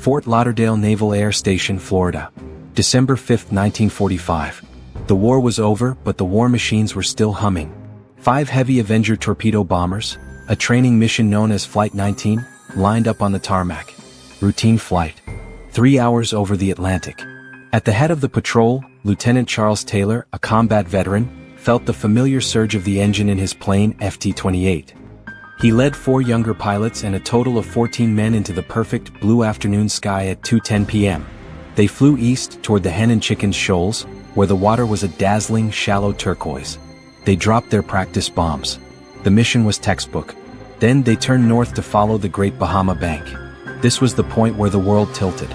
Fort Lauderdale Naval Air Station, Florida. December 5, 1945. The war was over, but the war machines were still humming. 5 heavy Avenger torpedo bombers, a training mission known as Flight 19, lined up on the tarmac. Routine flight. 3 hours over the Atlantic. At the head of the patrol, Lieutenant Charles Taylor, a combat veteran, felt the familiar surge of the engine in his plane FT-28. He led 4 younger pilots and a total of 14 men into the perfect blue afternoon sky at 2:10 p.m. They flew east toward the Hen and Chickens shoals, where the water was a dazzling, shallow turquoise. They dropped their practice bombs. The mission was textbook. Then they turned north to follow the Great Bahama Bank. This was the point where the world tilted.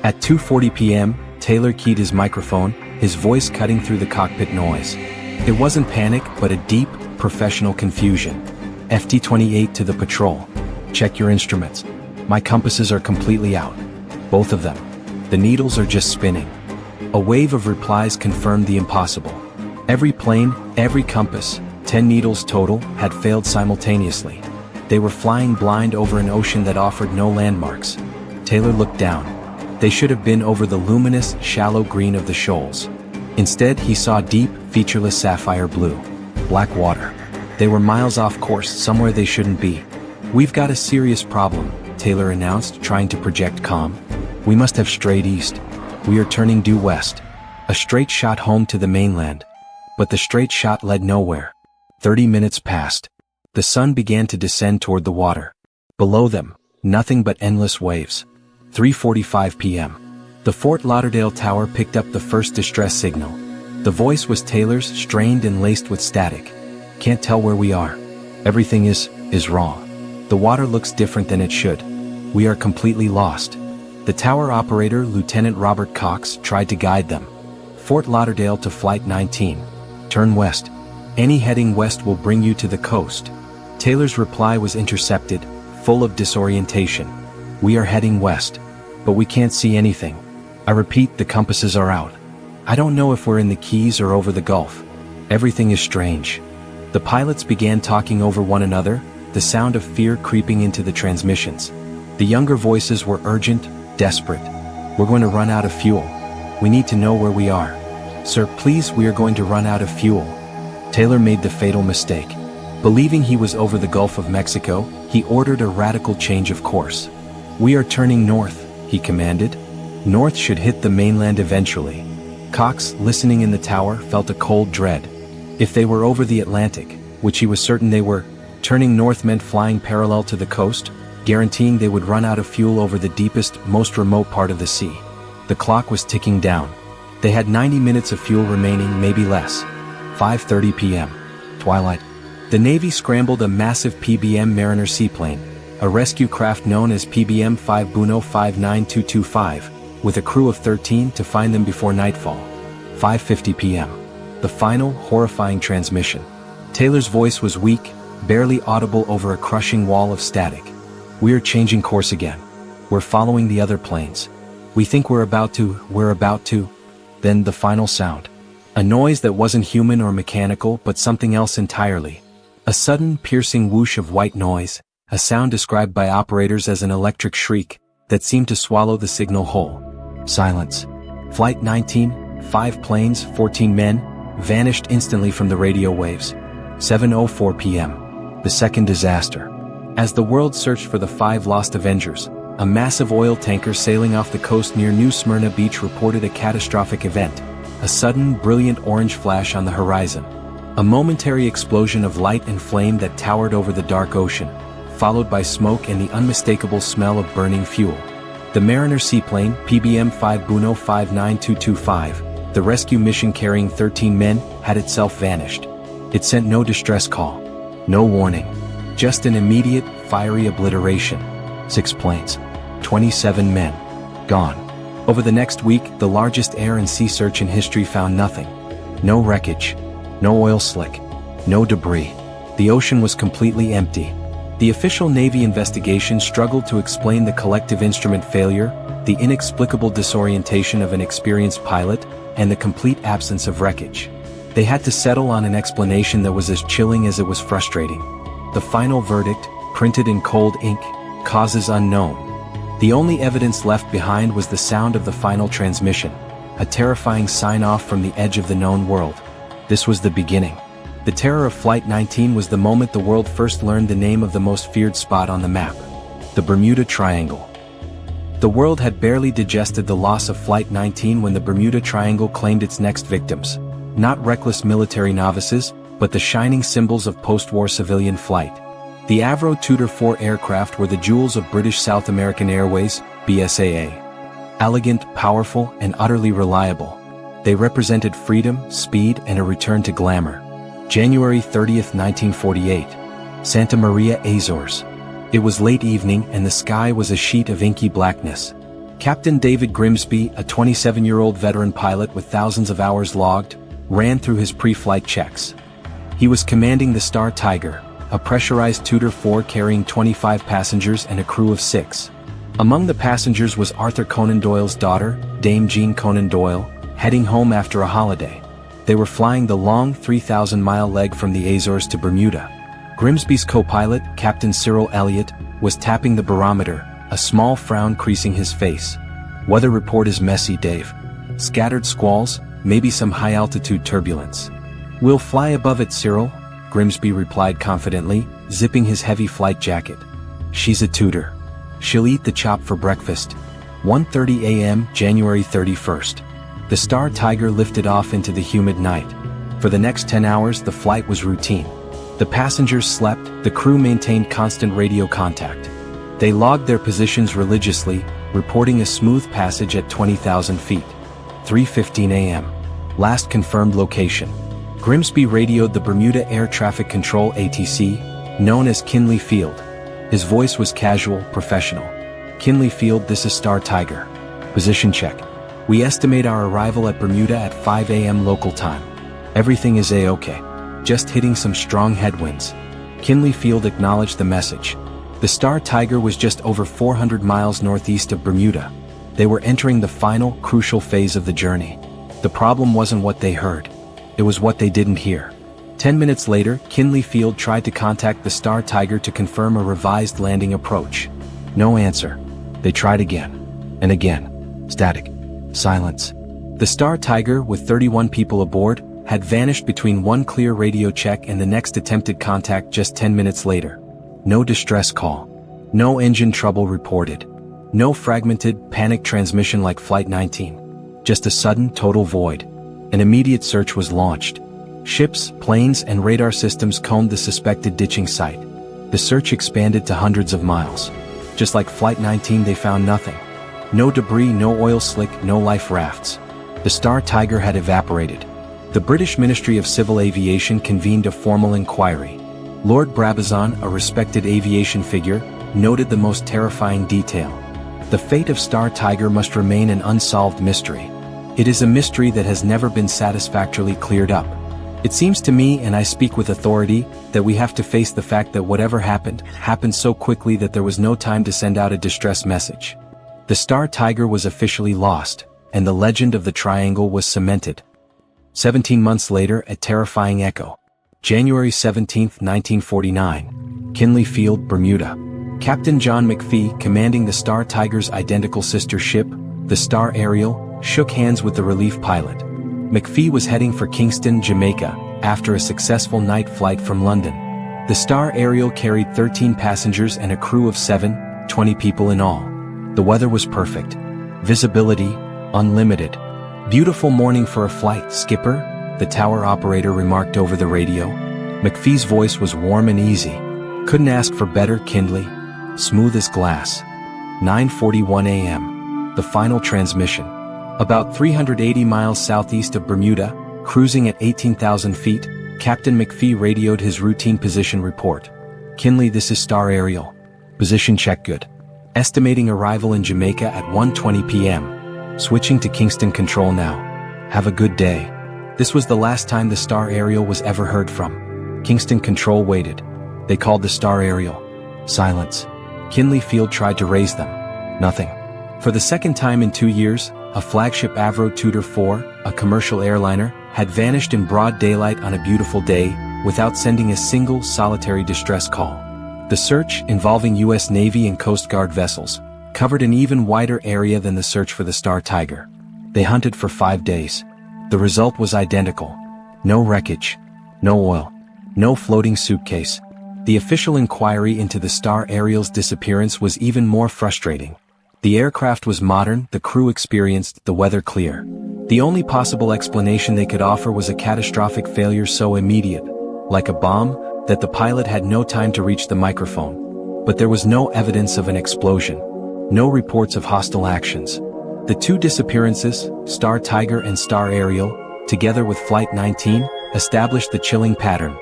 At 2:40 p.m., Taylor keyed his microphone, his voice cutting through the cockpit noise. It wasn't panic, but a deep, professional confusion. FT-28 to the patrol. Check your instruments. My compasses are completely out. Both of them. The needles are just spinning. A wave of replies confirmed the impossible. Every plane, every compass, 10 needles total, had failed simultaneously. They were flying blind over an ocean that offered no landmarks. Taylor looked down. They should have been over the luminous, shallow green of the shoals. Instead, he saw deep, featureless sapphire blue. Black water. They were miles off course, somewhere they shouldn't be. "We've got a serious problem," Taylor announced, trying to project calm. "We must have strayed east. We are turning due west." A straight shot home to the mainland. But the straight shot led nowhere. 30 minutes passed. The sun began to descend toward the water. Below them, nothing but endless waves. 3:45 p.m. The Fort Lauderdale tower picked up the first distress signal. The voice was Taylor's, strained and laced with static. "Can't tell where we are. Everything is wrong. The water looks different than it should. We are completely lost." The tower operator, Lieutenant Robert Cox, tried to guide them. "Fort Lauderdale to Flight 19. Turn west. Any heading west will bring you to the coast." Taylor's reply was intercepted, full of disorientation. "We are heading west. But we can't see anything. I repeat, the compasses are out. I don't know if we're in the Keys or over the Gulf. Everything is strange." The pilots began talking over one another, the sound of fear creeping into the transmissions. The younger voices were urgent, desperate. "We're going to run out of fuel. We need to know where we are. Sir, please, we are going to run out of fuel." Taylor made the fatal mistake. Believing he was over the Gulf of Mexico, he ordered a radical change of course. "We are turning north," he commanded. North should hit the mainland eventually. Cox, listening in the tower, felt a cold dread. If they were over the Atlantic, which he was certain they were, turning north meant flying parallel to the coast, guaranteeing they would run out of fuel over the deepest, most remote part of the sea. The clock was ticking down. They had 90 minutes of fuel remaining, maybe less. 5:30 p.m. Twilight. The Navy scrambled a massive PBM Mariner seaplane, a rescue craft known as PBM-5 Buno 59225, with a crew of 13 to find them before nightfall. 5:50 p.m. The final, horrifying transmission. Taylor's voice was weak, barely audible over a crushing wall of static. "We are changing course again. We're following the other planes. We think we're about to..." Then the final sound. A noise that wasn't human or mechanical, but something else entirely. A sudden, piercing whoosh of white noise, a sound described by operators as an electric shriek, that seemed to swallow the signal whole. Silence. Flight 19, 5 planes, 14 men, vanished instantly from the radio waves. 7:04 p.m. The second disaster. As the world searched for the 5 lost Avengers, a massive oil tanker sailing off the coast near New Smyrna Beach reported a catastrophic event. A sudden, brilliant orange flash on the horizon. A momentary explosion of light and flame that towered over the dark ocean, followed by smoke and the unmistakable smell of burning fuel. The Mariner seaplane, PBM-5 Buno 59225, the rescue mission carrying 13 men, had itself vanished. It sent no distress call. No warning. Just an immediate, fiery obliteration. 6 planes. 27 men. Gone. Over the next week, the largest air and sea search in history found nothing. No wreckage. No oil slick. No debris. The ocean was completely empty. The official Navy investigation struggled to explain the collective instrument failure, the inexplicable disorientation of an experienced pilot, and the complete absence of wreckage. They had to settle on an explanation that was as chilling as it was frustrating. The final verdict, printed in cold ink, causes unknown. The only evidence left behind was the sound of the final transmission, a terrifying sign-off from the edge of the known world. This was the beginning. The terror of Flight 19 was the moment the world first learned the name of the most feared spot on the map: the Bermuda Triangle. The world had barely digested the loss of Flight 19 when the Bermuda Triangle claimed its next victims. Not reckless military novices, but the shining symbols of post-war civilian flight. The Avro Tudor 4 aircraft were the jewels of British South American Airways, BSAA. Elegant, powerful, and utterly reliable, they represented freedom, speed, and a return to glamour. January 30, 1948. Santa Maria, Azores. It was late evening and the sky was a sheet of inky blackness. Captain David Grimsby, a 27-year-old veteran pilot with thousands of hours logged, ran through his pre-flight checks. He was commanding the Star Tiger, a pressurized Tudor 4 carrying 25 passengers and a crew of 6. Among the passengers was Arthur Conan Doyle's daughter, Dame Jean Conan Doyle, heading home after a holiday. They were flying the long 3,000-mile leg from the Azores to Bermuda. Grimsby's co-pilot, Captain Cyril Elliott, was tapping the barometer, a small frown creasing his face. "Weather report is messy, Dave. Scattered squalls, maybe some high-altitude turbulence." "We'll fly above it, Cyril," Grimsby replied confidently, zipping his heavy flight jacket. "She's a Tudor. She'll eat the chop for breakfast." 1:30 a.m., January 31st. The Star Tiger lifted off into the humid night. For the next 10 hours, the flight was routine. The passengers slept, the crew maintained constant radio contact. They logged their positions religiously, reporting a smooth passage at 20,000 feet. 3:15 a.m. Last confirmed location. Grimsby radioed the Bermuda Air Traffic Control ATC, known as Kinley Field. His voice was casual, professional. "Kinley Field, this is Star Tiger. Position check. We estimate our arrival at Bermuda at 5 a.m. local time. Everything is A-OK. Just hitting some strong headwinds." Kinley Field acknowledged the message. The Star Tiger was just over 400 miles northeast of Bermuda. They were entering the final, crucial phase of the journey. The problem wasn't what they heard. It was what they didn't hear. 10 minutes later, Kinley Field tried to contact the Star Tiger to confirm a revised landing approach. No answer. They tried again. And again. Static. Silence. The Star Tiger, with 31 people aboard, had vanished between one clear radio check and the next attempted contact just 10 minutes later. No distress call. No engine trouble reported. No fragmented, panicked transmission like Flight 19. Just a sudden, total void. An immediate search was launched. Ships, planes, and radar systems combed the suspected ditching site. The search expanded to hundreds of miles. Just like Flight 19, they found nothing. No debris, no oil slick, no life rafts. The Star Tiger had evaporated. The British Ministry of Civil Aviation convened a formal inquiry. Lord Brabazon, a respected aviation figure, noted the most terrifying detail. The fate of Star Tiger must remain an unsolved mystery. It is a mystery that has never been satisfactorily cleared up. It seems to me, and I speak with authority, that we have to face the fact that whatever happened so quickly that there was no time to send out a distress message. The Star Tiger was officially lost, and the legend of the Triangle was cemented. 17 months later, a terrifying echo. January 17, 1949. Kinley Field, Bermuda. Captain John McPhee, commanding the Star Tiger's identical sister ship, the Star Ariel, shook hands with the relief pilot. McPhee was heading for Kingston, Jamaica, after a successful night flight from London. The Star Ariel carried 13 passengers and a crew of 20 people in all. The weather was perfect. Visibility, unlimited. "Beautiful morning for a flight, Skipper," the tower operator remarked over the radio. McPhee's voice was warm and easy. "Couldn't ask for better, Kinley. Smooth as glass." 9:41 a.m. The final transmission. About 380 miles southeast of Bermuda, cruising at 18,000 feet, Captain McPhee radioed his routine position report. "Kinley, this is Star Ariel. Position check good. Estimating arrival in Jamaica at 1:20 p.m. Switching to Kingston Control now. Have a good day." This was the last time the Star Ariel was ever heard from. Kingston Control waited. They called the Star Ariel. Silence. Kinley Field tried to raise them. Nothing. For the second time in 2 years, a flagship Avro Tudor 4, a commercial airliner, had vanished in broad daylight on a beautiful day, without sending a single solitary distress call. The search, involving U.S. Navy and Coast Guard vessels, covered an even wider area than the search for the Star Tiger. They hunted for 5 days. The result was identical. No wreckage. No oil. No floating suitcase. The official inquiry into the Star Ariel's disappearance was even more frustrating. The aircraft was modern, the crew experienced, the weather clear. The only possible explanation they could offer was a catastrophic failure so immediate, like a bomb, that the pilot had no time to reach the microphone. But there was no evidence of an explosion. No reports of hostile actions. The 2 disappearances, Star Tiger and Star Ariel, together with Flight 19, established the chilling pattern.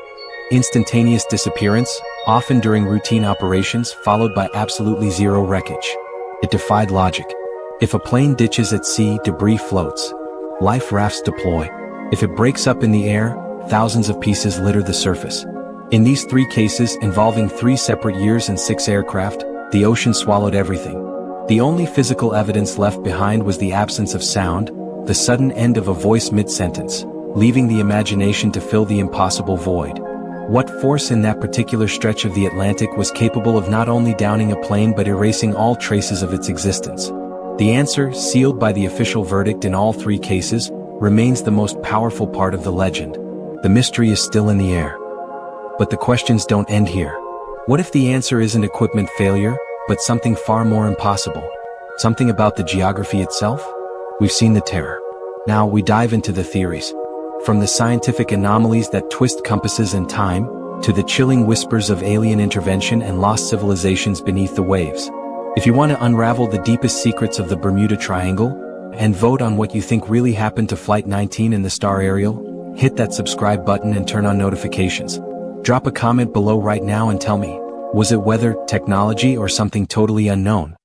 Instantaneous disappearance, often during routine operations, followed by absolutely zero wreckage. It defied logic. If a plane ditches at sea, debris floats. Life rafts deploy. If it breaks up in the air, thousands of pieces litter the surface. In these 3 cases involving 3 separate years and 6 aircraft, the ocean swallowed everything. The only physical evidence left behind was the absence of sound, the sudden end of a voice mid-sentence, leaving the imagination to fill the impossible void. What force in that particular stretch of the Atlantic was capable of not only downing a plane but erasing all traces of its existence? The answer, sealed by the official verdict in all 3 cases, remains the most powerful part of the legend. The mystery is still in the air. But the questions don't end here. What if the answer isn't equipment failure, but something far more impossible? Something about the geography itself? We've seen the terror. Now we dive into the theories. From the scientific anomalies that twist compasses and time, to the chilling whispers of alien intervention and lost civilizations beneath the waves. If you want to unravel the deepest secrets of the Bermuda Triangle, and vote on what you think really happened to Flight 19 and the Star Ariel, hit that subscribe button and turn on notifications. Drop a comment below right now and tell me, was it weather, technology, or something totally unknown?